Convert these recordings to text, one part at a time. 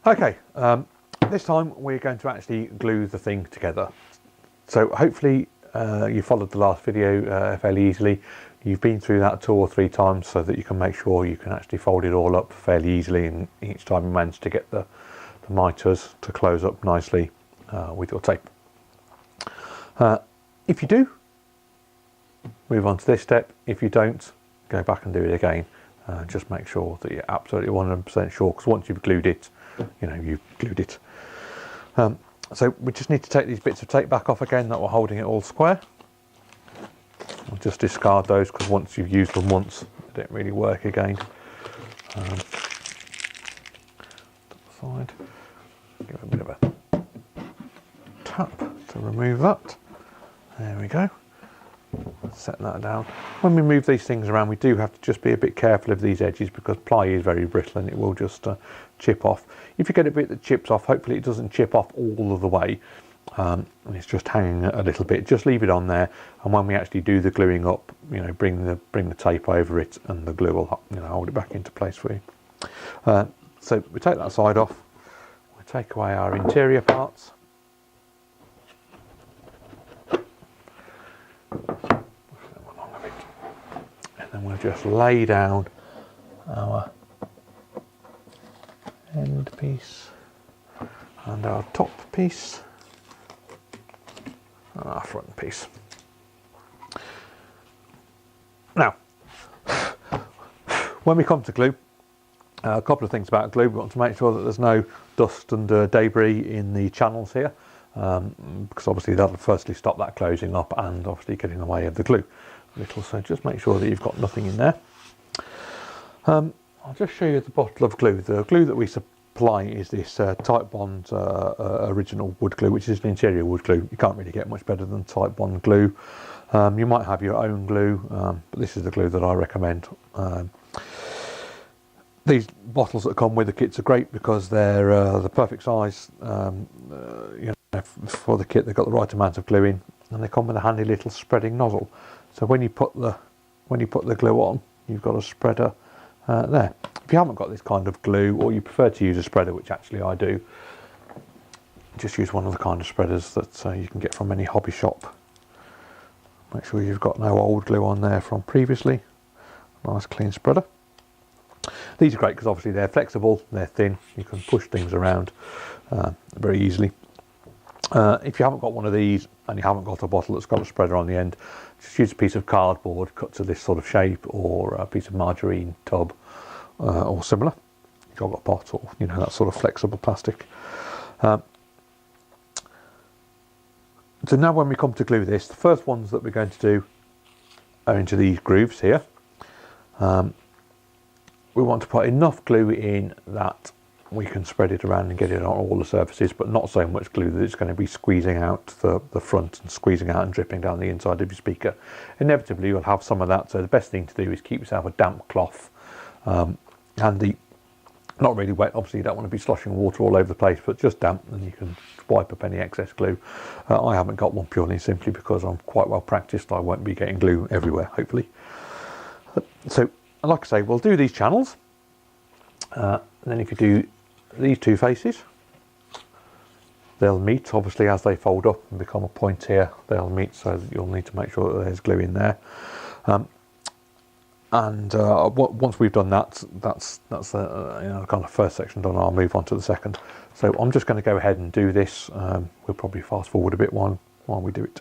Okay, this time we're going to actually glue the thing together. So hopefully you followed the last video fairly easily. You've been through that 2 or 3 times so that you can make sure you can actually fold it all up fairly easily, and each time you manage to get the miters to close up nicely with your tape. If you do, move on to this step. If you don't, go back and do it again. Just make sure that you're absolutely 100% sure, because once you've glued it, you know you've glued it. So we just need to take these bits of tape back off again that were holding it all square. We'll just discard those, because once you've used them once, they don't really work again. Side. Give it a bit of a tap to remove that. There we go. Set that down. When we move these things around, we do have to just be a bit careful of these edges, because ply is very brittle and it will just chip off. If you get a bit that chips off, hopefully it doesn't chip off all of the way, and it's just hanging a little bit. Just leave it on there, and when we actually do the gluing up, you know, bring the tape over it, and the glue will, you know, hold it back into place for you. So we take that side off. We take away our interior parts. And then we'll just lay down our end piece and our top piece and our front piece. Now, when we come to glue, a couple of things about glue. We want to make sure that there's no dust and debris in the channels here, because obviously that'll firstly stop that closing up and obviously getting in the way of the glue a little. So just make sure that you've got nothing in there. I'll just show you the bottle of glue. The glue that we supply is this Type Bond original wood glue, which is an interior wood glue. You can't really get much better than Type Bond glue. You might have your own glue, but this is the glue that I recommend. These bottles that come with the kits are great because they're the perfect size. You know, for the kit, they've got the right amount of glue in, and they come with a handy little spreading nozzle. So when you put the glue on, you've got a spreader there. If you haven't got this kind of glue, or you prefer to use a spreader, which actually I do, just use one of the kind of spreaders that you can get from any hobby shop. Make sure you've got no old glue on there from previously. Nice clean spreader. These are great because obviously they're flexible, they're thin, you can push things around very easily. If you haven't got one of these and you haven't got a bottle that's got a spreader on the end, just use a piece of cardboard cut to this sort of shape, or a piece of margarine tub or similar, yogurt pot, or you know, that sort of flexible plastic. So now when we come to glue this, the first ones that we're going to do are into these grooves here. We want to put enough glue in that we can spread it around and get it on all the surfaces, but not so much glue that it's going to be squeezing out the front and squeezing out and dripping down the inside of your speaker. Inevitably you'll have some of that, so the best thing to do is keep yourself a damp cloth handy. Not really wet, obviously you don't want to be sloshing water all over the place, but just damp, and you can wipe up any excess glue. I haven't got one purely simply because I'm quite well practiced. I won't be getting glue everywhere, hopefully. So like I say, we'll do these channels, and then if you do these two faces, they'll meet obviously as they fold up and become a point here. They'll meet, so that you'll need to make sure that there's glue in there. Once we've done that, that's the you know, kind of first section done. I'll move on to the second. So I'm just going to go ahead and do this. We'll probably fast forward a bit while we do it.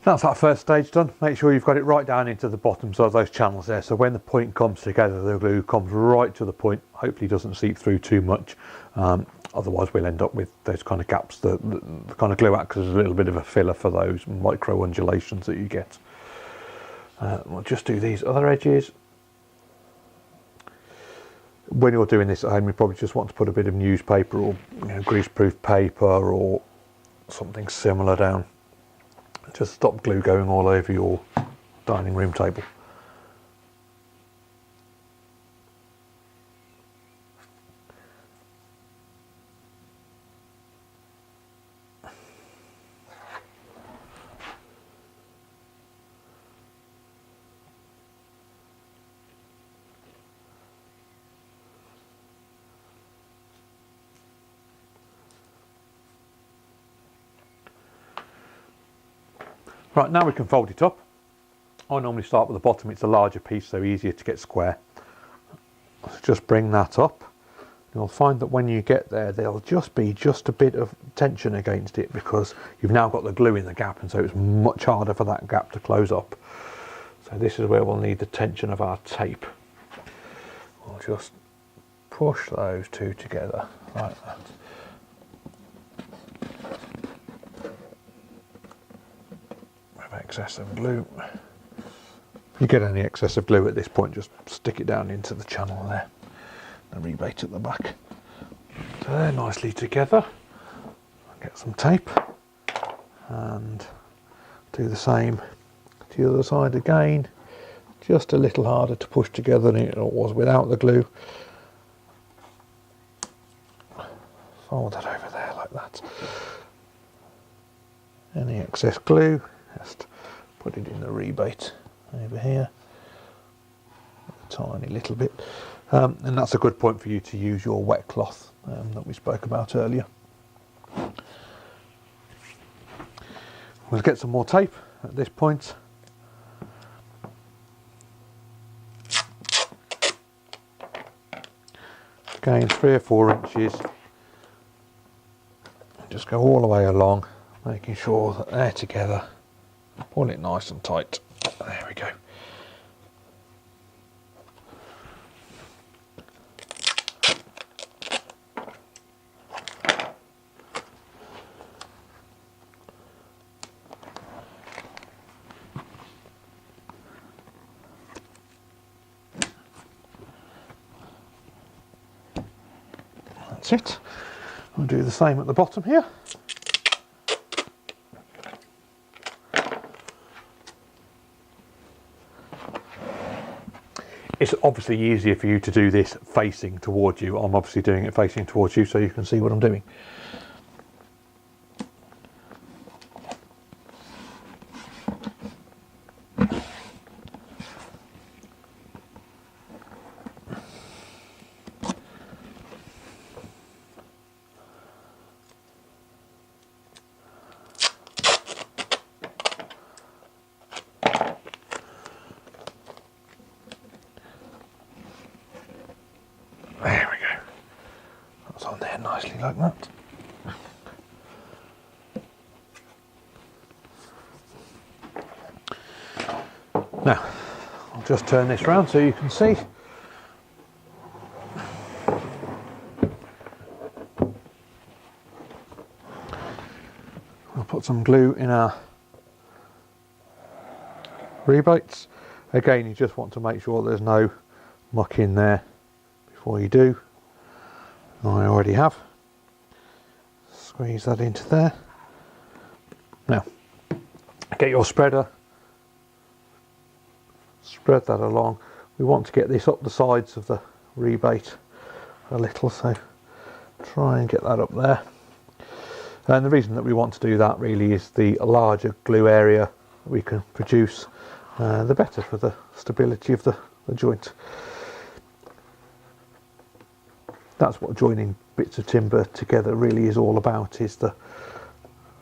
That's that first stage done. Make sure you've got it right down into the bottoms of those channels there, so when the point comes together, the glue comes right to the point. Hopefully doesn't seep through too much, otherwise we'll end up with those kind of gaps. The kind of glue acts as a little bit of a filler for those micro undulations that you get. We'll just do these other edges. When you're doing this at home, you probably just want to put a bit of newspaper or greaseproof paper or something similar down. Just stop glue going all over your dining room table. Right, now we can fold it up. I normally start with the bottom, it's a larger piece, so easier to get square. So just bring that up. You'll find that when you get there, there'll just be just a bit of tension against it because you've now got the glue in the gap, and so it's much harder for that gap to close up. So this is where we'll need the tension of our tape. We'll just push those two together like that. With excess of glue. If you get any excess of glue at this point, just stick it down into the channel there. The rebate at the back. So they're nicely together. Get some tape and do the same to the other side again. Just a little harder to push together than it was without the glue. Fold that over there like that. Any excess glue, just put it in the rebate over here. A tiny little bit. And that's a good point for you to use your wet cloth that we spoke about earlier. We'll get some more tape at this point. Again, 3 or 4 inches. Just go all the way along, making sure that they're together. Pull it nice and tight. There we go. That's it. We'll do the same at the bottom here. It's obviously easier for you to do this facing towards you. I'm obviously doing it facing towards you so you can see what I'm doing. There we go. That's on there nicely like that. Now, I'll just turn this round so you can see. I'll put some glue in our rebates. Again, you just want to make sure there's no muck in there before you do. I already have. Squeeze that into there. Now, get your spreader, spread that along. We want to get this up the sides of the rebate a little, so try and get that up there. And the reason that we want to do that really is the larger glue area we can produce, the better for the stability of the joint. That's what joining bits of timber together really is all about, is the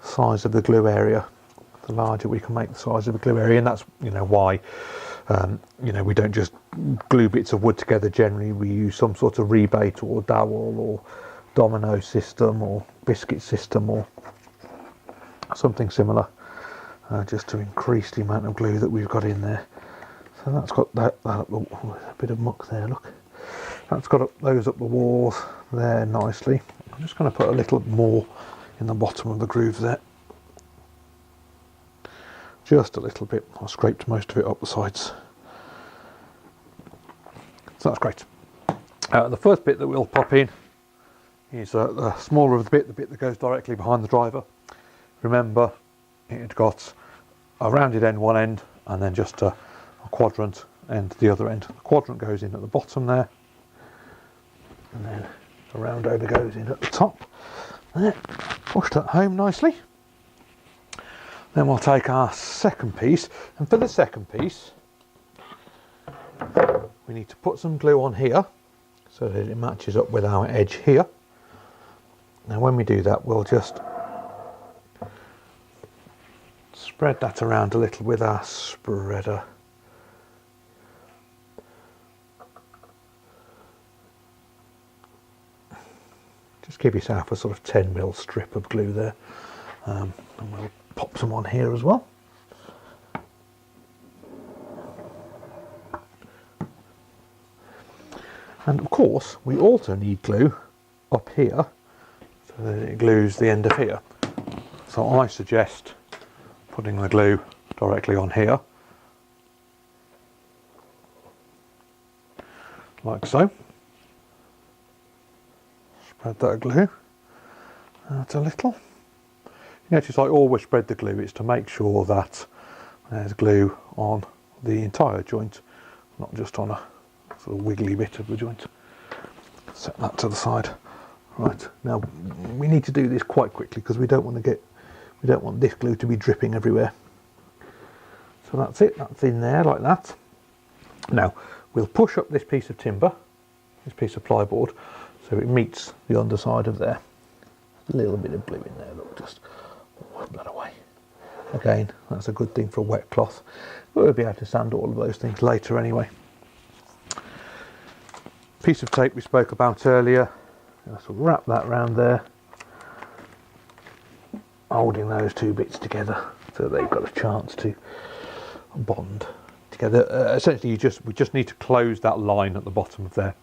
size of the glue area. The larger we can make the size of the glue area, and that's why we don't just glue bits of wood together. Generally we use some sort of rebate or dowel or domino system or biscuit system or something similar, just to increase the amount of glue that we've got in there. So that's got that up the, oh, a bit of muck there, look. That's got those up the walls there nicely. I'm just going to put a little more in the bottom of the groove there. Just a little bit. I scraped most of it up the sides. So that's great. The first bit that we'll pop in is the smaller of the bit that goes directly behind the driver. Remember, it got a rounded end one end and then just a quadrant end the other end. The quadrant goes in at the bottom there, and then the round over goes in at the top. There, push that home nicely. Then we'll take our second piece, and for the second piece we need to put some glue on here so that it matches up with our edge here. Now when we do that, we'll just spread that around a little with our spreader. Just give yourself a sort of 10mm strip of glue there, and we'll pop some on here as well. And of course we also need glue up here so that it glues the end of here. So I suggest putting the glue directly on here, like so. Spread that glue out a little. You notice I always spread the glue, it's to make sure that there's glue on the entire joint, not just on a sort of wiggly bit of the joint. Set that to the side. Right, now we need to do this quite quickly because we don't want this glue to be dripping everywhere. So that's it, that's in there like that. Now we'll push up this piece of timber, this piece of plyboard, so it meets the underside of there. A little bit of glue in there, look, just wipe that away. Again, that's a good thing for a wet cloth. We'll be able to sand all of those things later anyway. Piece of tape we spoke about earlier, so wrap that around there, holding those two bits together so they've got a chance to bond together. Essentially we just need to close that line at the bottom of there.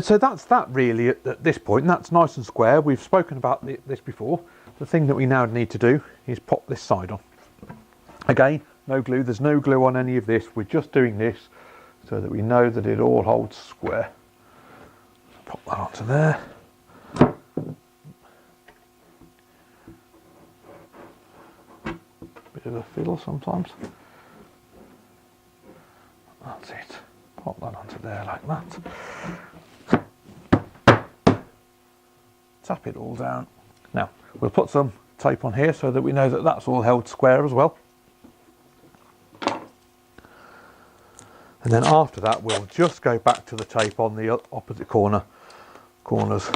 So that's that really at this point, and that's nice and square. We've spoken about this before. The thing that we now need to do is pop this side on. Again, no glue, there's no glue on any of this, we're just doing this so that we know that it all holds square. Pop that onto there. Bit of a fiddle sometimes. That's it. Pop that onto there like that. Tap it all down. Now we'll put some tape on here so that we know that that's all held square as well. And then after that we'll just go back to the tape on the opposite corners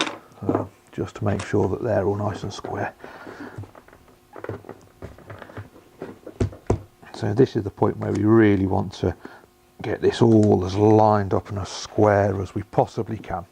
just to make sure that they're all nice and square. So this is the point where we really want to get this all as lined up and as square as we possibly can.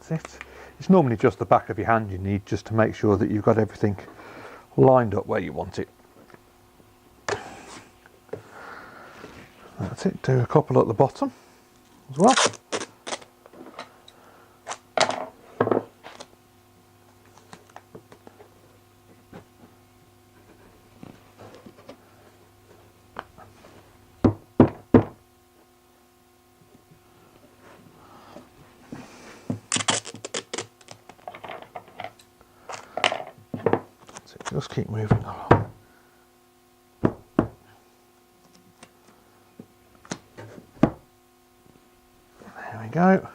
That's it. It's normally just the back of your hand you need, just to make sure that you've got everything lined up where you want it. That's it. Do a couple at the bottom as well. Just keep moving along. There we go.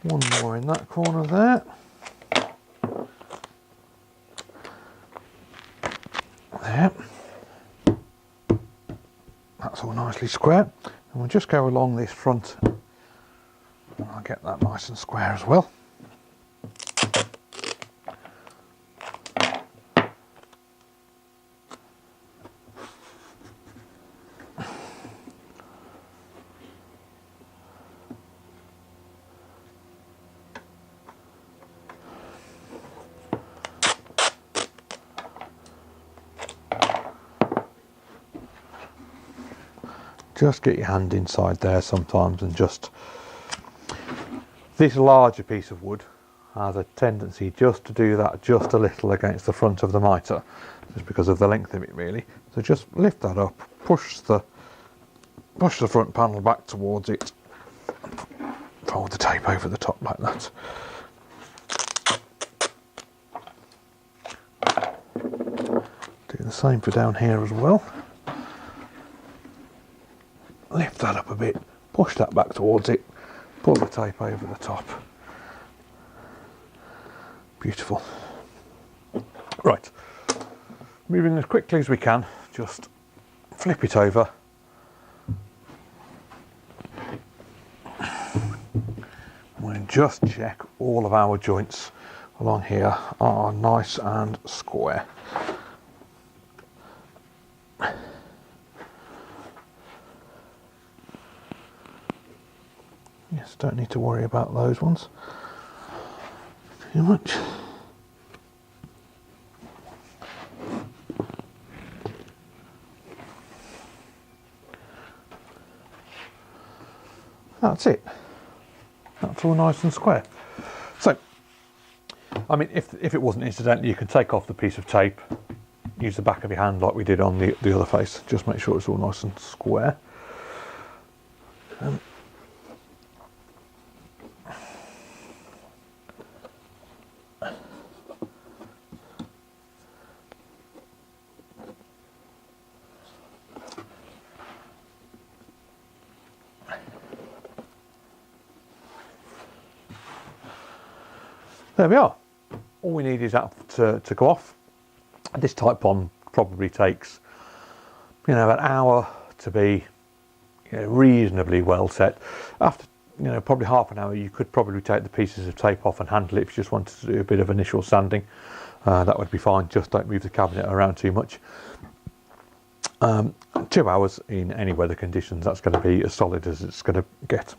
One more in that corner there. There. That's all nicely square. And we'll just go along this front and I'll get that nice and square as well. Just get your hand inside there sometimes, and just this larger piece of wood has a tendency just to do that just a little against the front of the mitre, just because of the length of it really. So just lift that up, push the front panel back towards it, fold the tape over the top like that. Do the same for down here as well. Lift that up a bit, push that back towards it, pull the tape over the top. Beautiful. Right, moving as quickly as we can, just flip it over. We'll just check all of our joints along here are nice and square. Yes, don't need to worry about those ones too much. That's it. That's all nice and square. So, I mean, if it wasn't incidental, you can take off the piece of tape, use the back of your hand like we did on the other face. Just make sure it's all nice and square. There we are. All we need is that to go off. This type on probably takes, you know, an hour to be, you know, reasonably well set. After, you know, probably half an hour, you could probably take the pieces of tape off and handle it if you just wanted to do a bit of initial sanding. That would be fine. Just don't move the cabinet around too much. 2 hours in any weather conditions, that's going to be as solid as it's going to get.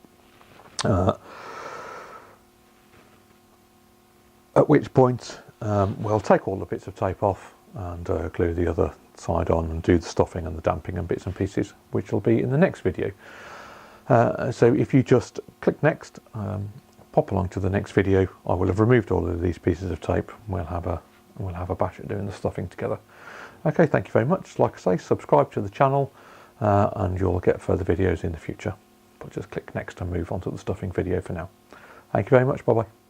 At which point we'll take all the bits of tape off and glue the other side on and do the stuffing and the damping and bits and pieces, which will be in the next video. So if you just click next, pop along to the next video, I will have removed all of these pieces of tape. We'll have a bash at doing the stuffing together. Okay, thank you very much. Like I say, subscribe to the channel and you'll get further videos in the future. But just click next and move on to the stuffing video for now. Thank you very much. Bye bye.